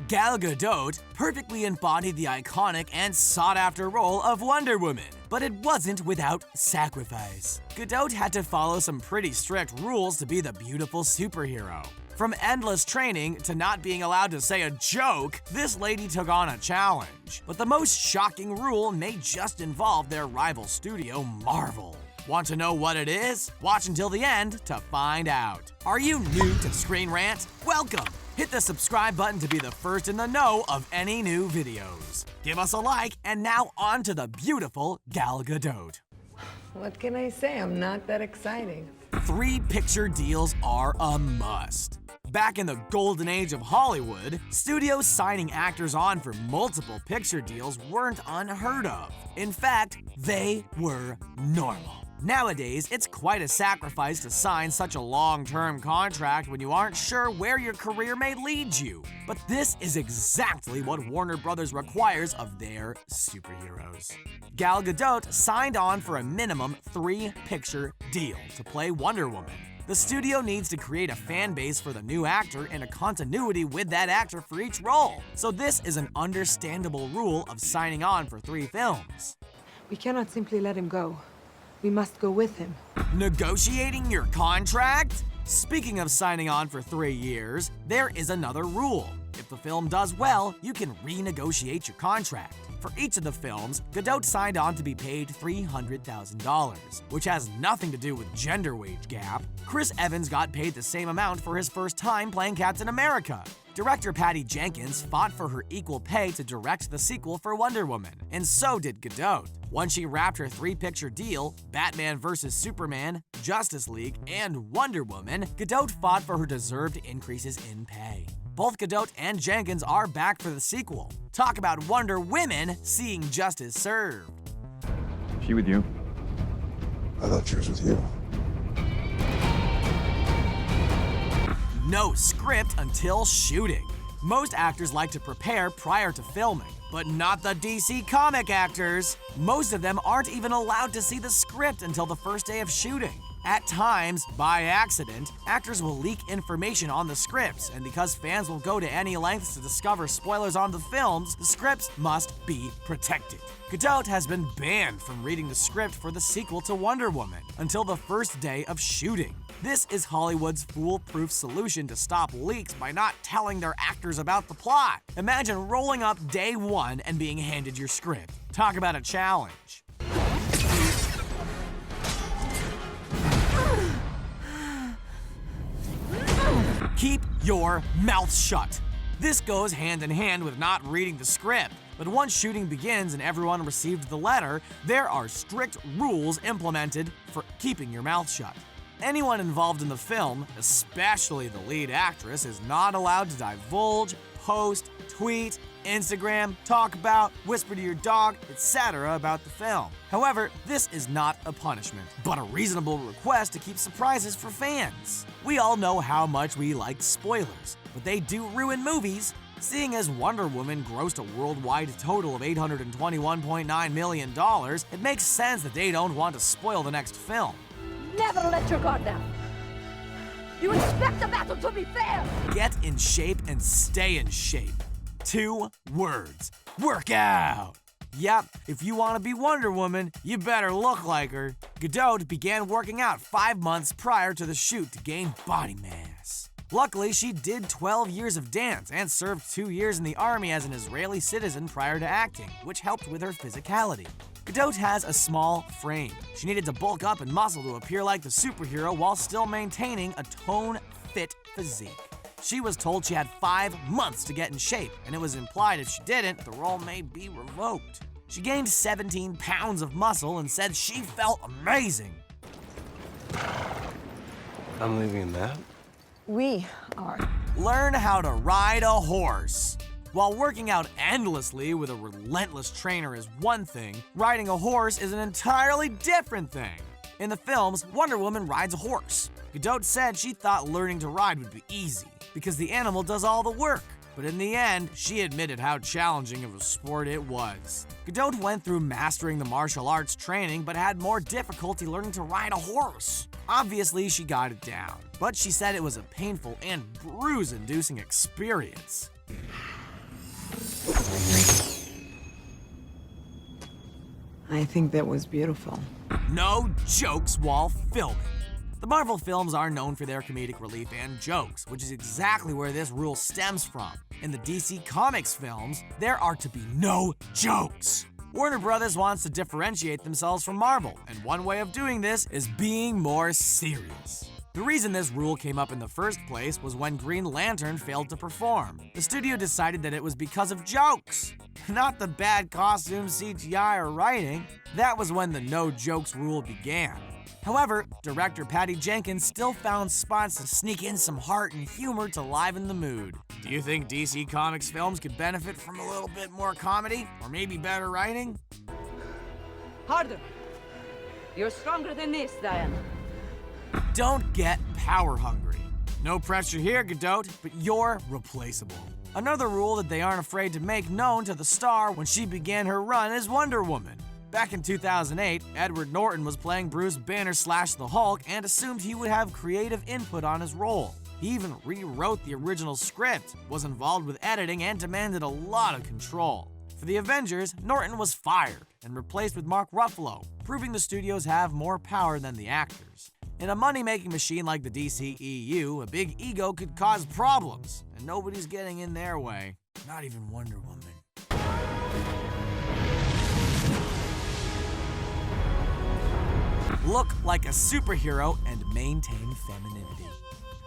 Gal Gadot perfectly embodied the iconic and sought-after role of Wonder Woman, but it wasn't without sacrifice. Gadot had to follow some pretty strict rules to be the beautiful superhero. From endless training to not being allowed to say a joke, this lady took on a challenge. But the most shocking rule may just involve their rival studio, Marvel. Want to know what it is? Watch until the end to find out. Are you new to Screen Rant? Welcome! Hit the subscribe button to be the first in the know of any new videos. Give us a like, and now on to the beautiful Gal Gadot. What can I say? I'm not that exciting. 3-picture deals are a must. Back in the golden age of Hollywood, studios signing actors on for multiple picture deals weren't unheard of. In fact, they were normal. Nowadays, it's quite a sacrifice to sign such a long-term contract when you aren't sure where your career may lead you. But this is exactly what Warner Bros. Requires of their superheroes. Gal Gadot signed on for a minimum 3-picture deal to play Wonder Woman. The studio needs to create a fan base for the new actor and a continuity with that actor for each role. So this is an understandable rule of signing on for 3 films. We cannot simply let him go. We must go with him. Negotiating your contract? Speaking of signing on for 3 years, there is another rule. If the film does well, you can renegotiate your contract. For each of the films, Gadot signed on to be paid $300,000, which has nothing to do with gender wage gap. Chris Evans got paid the same amount for his first time playing Captain America. Director Patty Jenkins fought for her equal pay to direct the sequel for Wonder Woman, and so did Gadot. Once she wrapped her 3-picture deal, Batman vs. Superman, Justice League, and Wonder Woman, Gadot fought for her deserved increases in pay. Both Gadot and Jenkins are back for the sequel. Talk about Wonder Women seeing justice served. She with you? I thought she was with you. No script until shooting. Most actors like to prepare prior to filming, but not the DC comic actors. Most of them aren't even allowed to see the script until the first day of shooting. At times, by accident, actors will leak information on the scripts, and because fans will go to any lengths to discover spoilers on the films, the scripts must be protected. Gadot has been banned from reading the script for the sequel to Wonder Woman until the first day of shooting. This is Hollywood's foolproof solution to stop leaks by not telling their actors about the plot. Imagine rolling up day 1 and being handed your script. Talk about a challenge. Keep your mouth shut. This goes hand in hand with not reading the script. But once shooting begins and everyone received the letter, there are strict rules implemented for keeping your mouth shut. Anyone involved in the film, especially the lead actress, is not allowed to divulge, post, tweet, Instagram, talk about, whisper to your dog, etc. about the film. However, this is not a punishment, but a reasonable request to keep surprises for fans. We all know how much we like spoilers, but they do ruin movies. Seeing as Wonder Woman grossed a worldwide total of $821.9 million, it makes sense that they don't want to spoil the next film. Never let your guard down. You expect the battle to be fair. Get in shape and stay in shape. 2 words. Work out. Yep, if you want to be Wonder Woman, you better look like her. Gadot began working out 5 months prior to the shoot to gain body mass. Luckily, she did 12 years of dance and served 2 years in the army as an Israeli citizen prior to acting, which helped with her physicality. Gadot has a small frame. She needed to bulk up and muscle to appear like the superhero while still maintaining a tone-fit physique. She was told she had 5 months to get in shape, and it was implied if she didn't, the role may be revoked. She gained 17 pounds of muscle and said she felt amazing. I'm leaving a map? We are. Learn how to ride a horse. While working out endlessly with a relentless trainer is one thing, riding a horse is an entirely different thing. In the films, Wonder Woman rides a horse. Gadot said she thought learning to ride would be easy, because the animal does all the work. But in the end, she admitted how challenging of a sport it was. Gadot went through mastering the martial arts training, but had more difficulty learning to ride a horse. Obviously, she got it down, but she said it was a painful and bruise-inducing experience. I think that was beautiful. No jokes while filming. The Marvel films are known for their comedic relief and jokes, which is exactly where this rule stems from. In the DC Comics films, there are to be no jokes. Warner Brothers wants to differentiate themselves from Marvel, and one way of doing this is being more serious. The reason this rule came up in the first place was when Green Lantern failed to perform. The studio decided that it was because of jokes, not the bad costumes, CGI, or writing. That was when the no jokes rule began. However, director Patty Jenkins still found spots to sneak in some heart and humor to liven the mood. Do you think DC Comics films could benefit from a little bit more comedy? Or maybe better writing? Harder. You're stronger than this, Diane. Don't get power hungry. No pressure here, Gadot, but you're replaceable. Another rule that they aren't afraid to make known to the star when she began her run as Wonder Woman. Back in 2008, Edward Norton was playing Bruce Banner / the Hulk and assumed he would have creative input on his role. He even rewrote the original script, was involved with editing, and demanded a lot of control. For the Avengers, Norton was fired and replaced with Mark Ruffalo, proving the studios have more power than the actors. In a money-making machine like the DCEU, a big ego could cause problems, and nobody's getting in their way. Not even Wonder Woman. Look like a superhero and maintain femininity.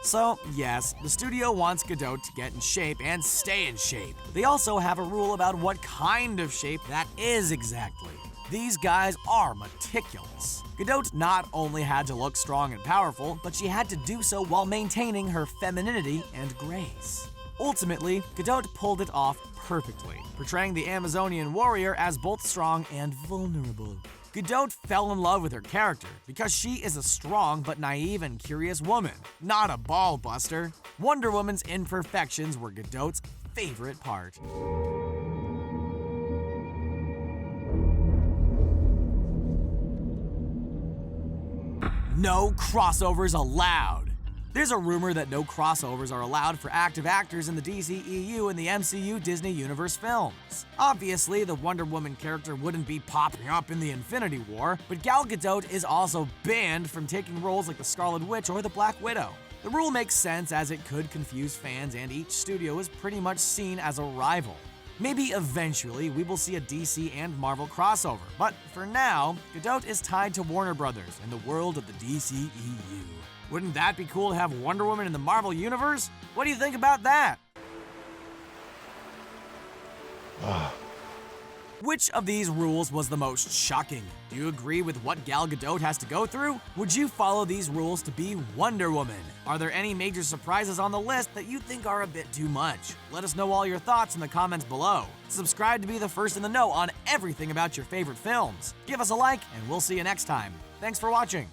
So, yes, the studio wants Gadot to get in shape and stay in shape. They also have a rule about what kind of shape that is exactly. These guys are meticulous. Gadot not only had to look strong and powerful, but she had to do so while maintaining her femininity and grace. Ultimately, Gadot pulled it off perfectly, portraying the Amazonian warrior as both strong and vulnerable. Gadot fell in love with her character because she is a strong but naive and curious woman, not a ball buster. Wonder Woman's imperfections were Gadot's favorite part. No crossovers allowed. There's a rumor that no crossovers are allowed for active actors in the DCEU and the MCU Disney Universe films. Obviously, the Wonder Woman character wouldn't be popping up in the Infinity War, but Gal Gadot is also banned from taking roles like the Scarlet Witch or the Black Widow. The rule makes sense as it could confuse fans, and each studio is pretty much seen as a rival. Maybe eventually we will see a DC and Marvel crossover, but for now, Gadot is tied to Warner Brothers in the world of the DCEU. Wouldn't that be cool to have Wonder Woman in the Marvel Universe? What do you think about that? Which of these rules was the most shocking? Do you agree with what Gal Gadot has to go through? Would you follow these rules to be Wonder Woman? Are there any major surprises on the list that you think are a bit too much? Let us know all your thoughts in the comments below. Subscribe to be the first in the know on everything about your favorite films. Give us a like, and we'll see you next time. Thanks for watching.